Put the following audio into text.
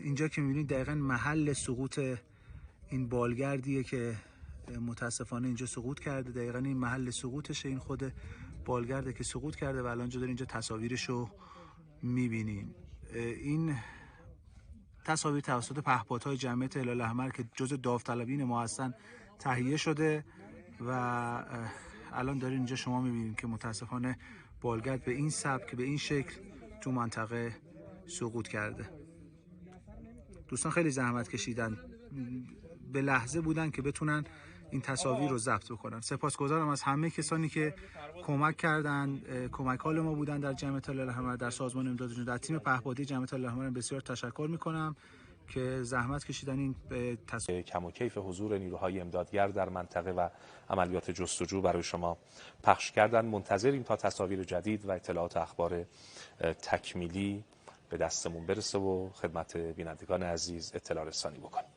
اینجا که می‌بینید دقیقاً محل سقوط این بالگردیه که متاسفانه اینجا سقوط کرده. دقیقاً این محل سقوطشه، این خود بالگرده که سقوط کرده و الان دارین اینجا تصاویرشو می‌بینین. این تصاویر توسط پهپادهای جمعیت هلال احمر که جزء داوطلبین ما هستن تهیه شده و الان دارین اینجا شما می‌بینید که متاسفانه بالگرد به این سبک به این شکل تو منطقه سقوط کرده. دوستان خیلی زحمت کشیدن، به لحظه بودن که بتونن این تصاویر رو ضبط بکنن. سپاسگزارم از همه کسانی که کمک کردن، کمک حال ما بودن در جمعیت هلال احمر، در سازمان امداد جنوب، در تیم پهپادی جمعیت هلال احمر بسیار تشکر میکنم که زحمت کشیدن این کم و کیف حضور نیروهای امدادگر در منطقه و عملیات جستجو برای شما پخش کردن. منتظریم تا تصاویر جدید و اطلاعات اخبار تکمیلی به دستمون برسه و خدمت بینندگان عزیز اطلاع رسانی بکنیم.